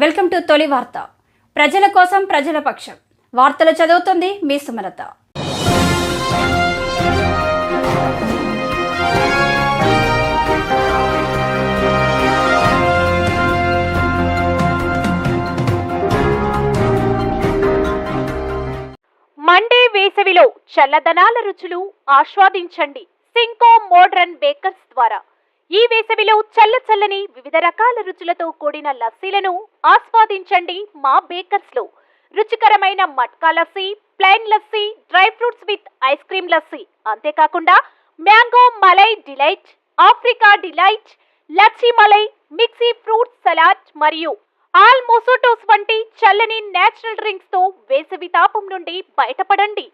Welcome to తొలి వార్త. ప్రజల కోసం ప్రజల పక్షం. వార్తలు చదువుతుంది మీ సుమలత. మండే వేసవిలో చల్లదనాల రుచులు ఆస్వాదించండి సింకో మోడ్రన్ బేకర్స్ ద్వారా. ఈ వేసవిలో చల్లని వివిధ రకాల రుచులతో కూడిన లస్సీలను ఆస్వాదించండి మా బేకర్స్ లో. రుచికరమైన matka lassi, plain lassi, dry fruits with ice cream lassi, అంతేకాకుండా mango malai delight, Africa delight, లచ్చి మలై, మిక్సీ ఫ్రూట్ సలాడ్ మరియు ఆల్ మోసోటోస్ వంటి చల్లని నేచురల్ డ్రింక్స్ తో వేసవి తాపం నుండి బయటపడండి.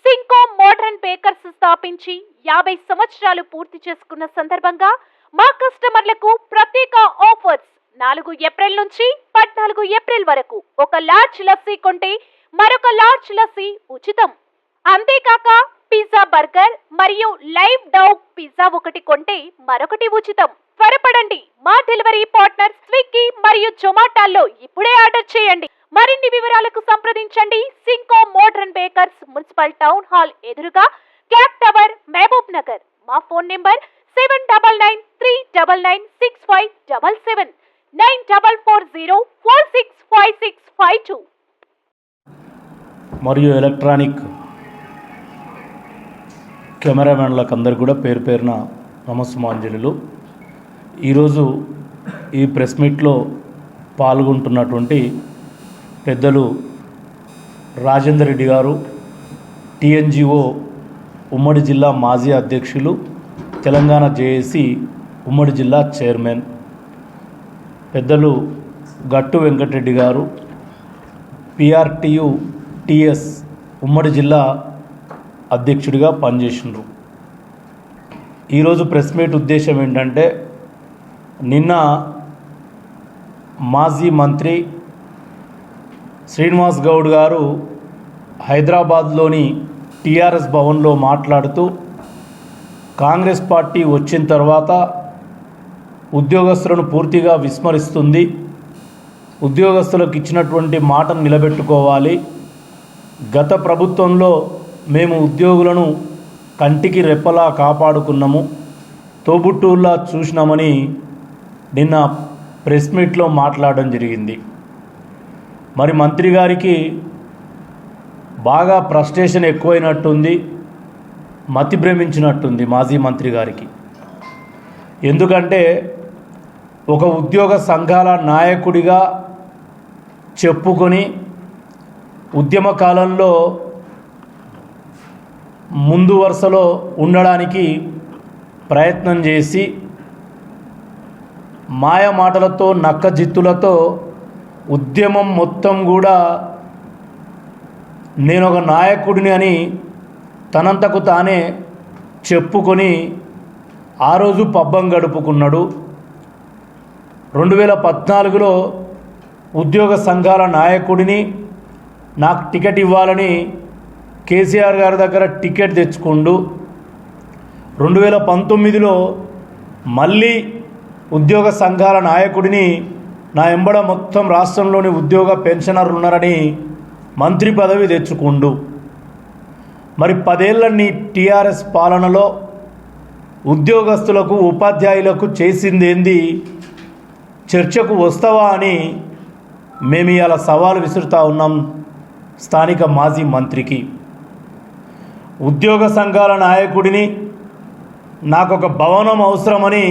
సింకో మోడ్రన్ బేకర్స్ స్థాపించి 50 సంవత్సరాలు పూర్తి చేసుకున్న సందర్భంగా మా కస్టమర్లకు ప్రత్యేక ఆఫర్స్. 4 ఏప్రిల్ నుంచి 14 ఏప్రిల్ వరకు ఒక లార్జ్ లస్సీ కొంటే మరొక లార్జ్ లస్సీ ఉచితం. అంతేకాక పిజ్జా, బర్గర్ మరియు లైవ్ డౌగ్ పిజ్జా ఒకటి కొంటే మరొకటి ఉచితం. త్వరపడండి, మా డెలివరీ పార్ట్నర్ స్విగ్గీ మరియు జొమాటోలో ఇప్పుడే ఆర్డర్ చేయండి. మరిన్ని వివరాలకు సంప్రదించండి Cinco modern bakers, municipal town hall ఎదురుగా, క్లాక్ టవర్, మహబూబ్ నగర్. మా ఫోన్ నెంబర్ 7993996577, 9440465652. మరియు ఎలక్ట్రానిక్ కెమెరామెన్లకు అందరు కూడా పేరు పేరున నమస్సుమాంజలులు. ఈరోజు ఈ ప్రెస్ మీట్లో పాల్గొంటున్నటువంటి పెద్దలు రాజేందర్ రెడ్డి గారు, టీఎన్జిఓ ఉమ్మడి జిల్లా మాజీ అధ్యక్షులు, తెలంగాణ జేఏసీ ఉమ్మడి జిల్లా చైర్మన్, పెద్దలు గట్టు వెంకటరెడ్డి గారు, పిఆర్టీయు టిఎస్ ఉమ్మడి జిల్లా అధ్యక్షుడిగా పనిచేసినారు. ఈరోజు ప్రెస్ మీట్ ఉద్దేశం ఏంటంటే, నిన్న మాజీ మంత్రి శ్రీనివాస్ గౌడ్ గారు హైదరాబాద్లోని టీఆర్ఎస్ భవన్లో మాట్లాడుతూ, కాంగ్రెస్ పార్టీ వచ్చిన తర్వాత ఉద్యోగస్తులను పూర్తిగా విస్మరిస్తుంది, ఉద్యోగస్తులకు ఇచ్చినటువంటి మాటను నిలబెట్టుకోవాలి, గత ప్రభుత్వంలో మేము ఉద్యోగులను కంటికి రెప్పలా కాపాడుకున్నాము, తోబుట్టూర్లా చూసినామని నిన్న ప్రెస్ మీట్లో మాట్లాడడం జరిగింది. మరి మంత్రి గారికి బాగా ఫ్రస్ట్రేషన్ ఎక్కువైనట్టుంది, మతి భ్రమించినట్టుంది మాజీ మంత్రి గారికి. ఎందుకంటే ఒక ఉద్యోగ సంఘాల నాయకుడిగా చెప్పుకొని ఉద్యమ కాలంలో ముందు వరుసలో ఉండడానికి ప్రయత్నం చేసి మాయ మాటలతో, నక్కజిత్తులతో ఉద్యమం మొత్తం కూడా నేను ఒక నాయకుడిని అని తనంతకు తానే చెప్పుకొని ఆ రోజు పబ్బం గడుపుకున్నాడు. 2014లో ఉద్యోగ సంఘాల నాయకుడిని, నాకు టికెట్ ఇవ్వాలని కేసీఆర్ గారి దగ్గర టికెట్ తెచ్చుకుండు. 2019లో మళ్ళీ ఉద్యోగ సంఘాల నాయకుడిని, నా ఎంబడ మొత్తం రాష్ట్రంలోని ఉద్యోగ పెన్షనర్లు ఉన్నారని మంత్రి పదవి తెచ్చుకుండు. మరి 10 ఏళ్ల నీ టీఆర్ఎస్ పాలనలో ఉద్యోగస్తులకు, ఉపాధ్యాయులకు చేసిందేంది, చర్చకు వస్తావా అని మేము ఇవాళ సవాలు విసురుతా ఉన్నాం స్థానిక మాజీ మంత్రికి. ఉద్యోగ సంఘాల నాయకుడిని, నాకు ఒక భవనం అవసరమని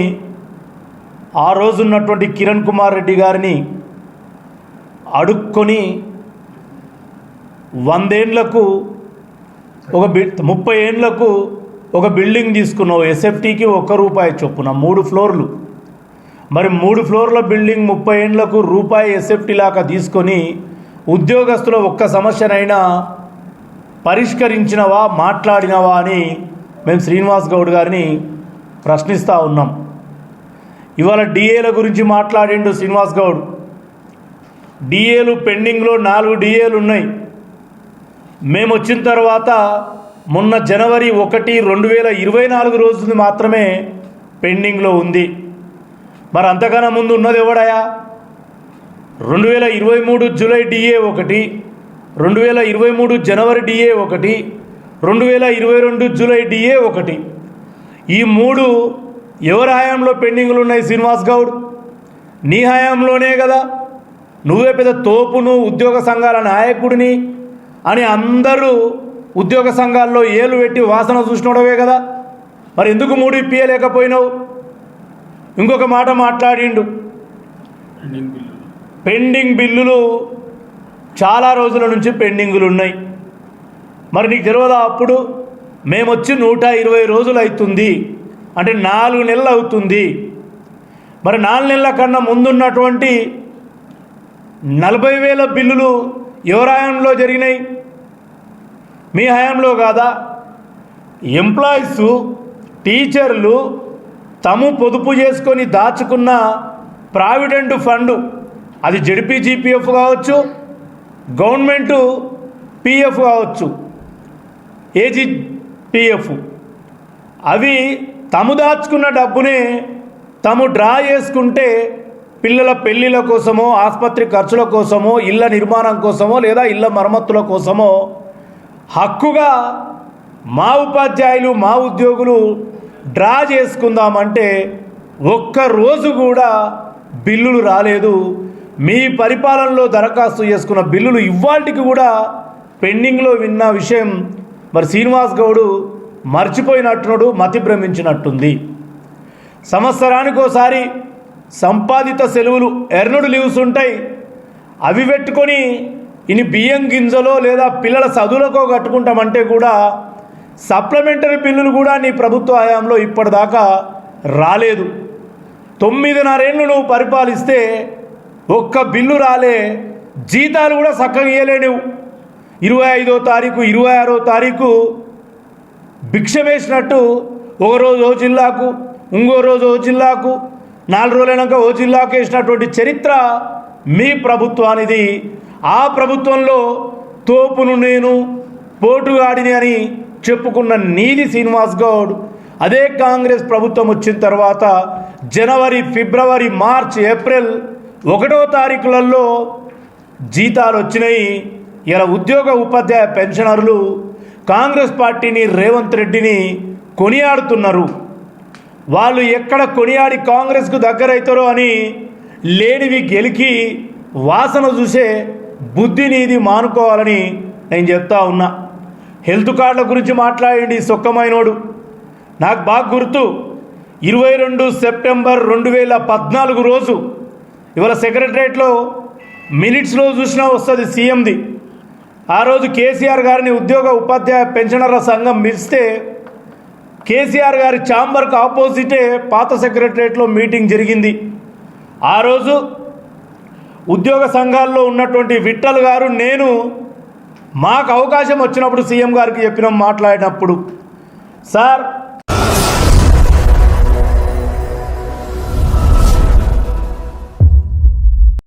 ఆ రోజున్నటువంటి కిరణ్ కుమార్ రెడ్డి గారిని అడుక్కొని 100 ఏళ్లకు 30 ఏళ్లకు ఒక బిల్డింగ్ తీసుకున్నావు. ఎస్ఎఫ్టీకి ₹1 చొప్పున 3 ఫ్లోర్లు. మరి 3 ఫ్లోర్ల బిల్డింగ్ 30 ఏళ్లకు రూపాయి ఎస్ఎఫ్టీ లాగా తీసుకొని ఉద్యోగస్తుల ఒక్క సమస్యనైనా పరిష్కరించినవా, మాట్లాడినవా అని మేము శ్రీనివాస్ గౌడ్ గారిని ప్రశ్నిస్తూ ఉన్నాం. ఇవాళ డిఏల గురించి మాట్లాడిండు శ్రీనివాస్ గౌడ్. డిఏలు పెండింగ్లో 4 డిఏలు ఉన్నాయి. మేము వచ్చిన తర్వాత మొన్న జనవరి 1, 2024 రోజుది మాత్రమే పెండింగ్లో ఉంది. మరి అంతకన్నా ముందు ఉన్నది ఎవడయా? 2023 జూలై డిఏ ఒకటి, 2023 జనవరి డిఏ ఒకటి, 2022 జూలై డిఏ ఒకటి. ఈ 3 ఎవరి హయాంలో పెండింగ్లు ఉన్నాయి శ్రీనివాస్ గౌడ్? నీ హయాంలోనే కదా. నువ్వే పెద్ద తోపును, ఉద్యోగ సంఘాల నాయకుడిని అని అందరూ ఉద్యోగ సంఘాల్లో ఏలు పెట్టి వాసన చూసినోడవే కదా. మరి ఎందుకు 3 ఇప్పియలేకపోయినావు? ఇంకొక మాట మాట్లాడిండు, పెండింగ్ బిల్లులు చాలా రోజుల నుంచి పెండింగులు ఉన్నాయి. మరి నీకు తెలియదా? అప్పుడు మేము వచ్చి 120 రోజులు అవుతుంది అంటే 4 నెలలు అవుతుంది. మరి 4 నెలల కన్నా ముందున్నటువంటి 40,000 బిల్లులు ఎవరి హయాంలో జరిగినాయి? మీ హయాంలో కాదా? ఎంప్లాయీస్, టీచర్లు తాము పొదుపు చేసుకొని దాచుకున్న ప్రావిడెంట్ ఫండ్, అది జెడ్పీజీపీఎఫ్ కావచ్చు, గవర్నమెంటు పిఎఫ్ కావచ్చు, ఏజీపీఎఫ్, అవి తాము దాచుకున్న డబ్బునే తాము డ్రా చేసుకుంటే పిల్లల పెళ్ళిళ్ళ కోసమో, ఆసుపత్రి ఖర్చుల కోసమో, ఇళ్ళ నిర్మాణం కోసమో లేదా ఇళ్ళ మరమ్మతుల కోసమో హక్కుగా మా ఉపాధ్యాయులు, మా ఉద్యోగులు డ్రా చేసుకుందామంటే ఒక్కరోజు కూడా బిల్లులు రాలేదు. మీ పరిపాలనలో దరఖాస్తు చేసుకున్న బిల్లులు ఇవాళకి కూడా పెండింగ్లో విన్న విషయం మరి శ్రీనివాస్ గౌడ్ మర్చిపోయినట్టున్నాడు, మతి భ్రమించినట్టుంది. సంవత్సరానికి ఒకసారి సంపాదిత సెలవులు, ఎర్నడ్ లీవ్స్ ఉంటాయి. అవి పెట్టుకొని ఇన్ని బియ్యం గింజలో లేదా పిల్లల చదువులకో కట్టుకుంటామంటే కూడా సప్లిమెంటరీ బిల్లులు కూడా నీ ప్రభుత్వ హయాంలో ఇప్పటిదాకా రాలేదు. 9.5 ఏళ్ళు నువ్వు పరిపాలిస్తే ఒక్క బిల్లు రాలే. జీతాలు కూడా చక్కగా ఇవ్వలేవు. 25వ తారీఖు, 26వ తారీఖు భిక్ష వేసినట్టు ఒక రోజు ఓ జిల్లాకు, ఇంకో రోజు ఓ జిల్లాకు, 4 రోజులైనాక ఓ జిల్లాకు వేసినటువంటి చరిత్ర మీ ప్రభుత్వానిది. ఆ ప్రభుత్వంలో తోపును నేను, పోటుగాడిని అని చెప్పుకున్న నీది శ్రీనివాస్ గౌడ్. అదే కాంగ్రెస్ ప్రభుత్వం వచ్చిన తర్వాత జనవరి, ఫిబ్రవరి, మార్చ్, ఏప్రిల్ 1వ తారీఖులలో జీతాలు వచ్చినాయి. ఇలా ఉద్యోగ ఉపాధ్యాయ పెన్షనర్లు కాంగ్రెస్ పార్టీని, రేవంత్ రెడ్డిని కొనియాడుతున్నారు. వాళ్ళు ఎక్కడ కొనియాడి కాంగ్రెస్కు దగ్గరవుతారో అని లేనివి గెలికి వాసన చూసే బుద్ధి నీది మానుకోవాలని నేను చెప్తా ఉన్నా. హెల్త్ కార్డుల గురించి మాట్లాడండి సొక్కమైనోడు. నాకు బాగా గుర్తు, 22 సెప్టెంబర్ 2014 రోజు, ఇవాళ సెక్రటరేట్లో మినిట్స్లో చూసినా వస్తుంది సీఎంది. ఆ రోజు కేసీఆర్ గారిని ఉద్యోగ ఉపాధ్యాయ పెన్షనర్ల సంఘం పిలిస్తే కేసీఆర్ గారి ఛాంబర్కు ఆపోజిటే పాత సెక్రటరేట్లో మీటింగ్ జరిగింది. ఆ రోజు ఉద్యోగ సంఘాల్లో ఉన్నటువంటి విఠల్ గారు, నేను మాకు అవకాశం వచ్చినప్పుడు సీఎం గారికి చెప్పినాం, మాట్లాడినప్పుడు, సార్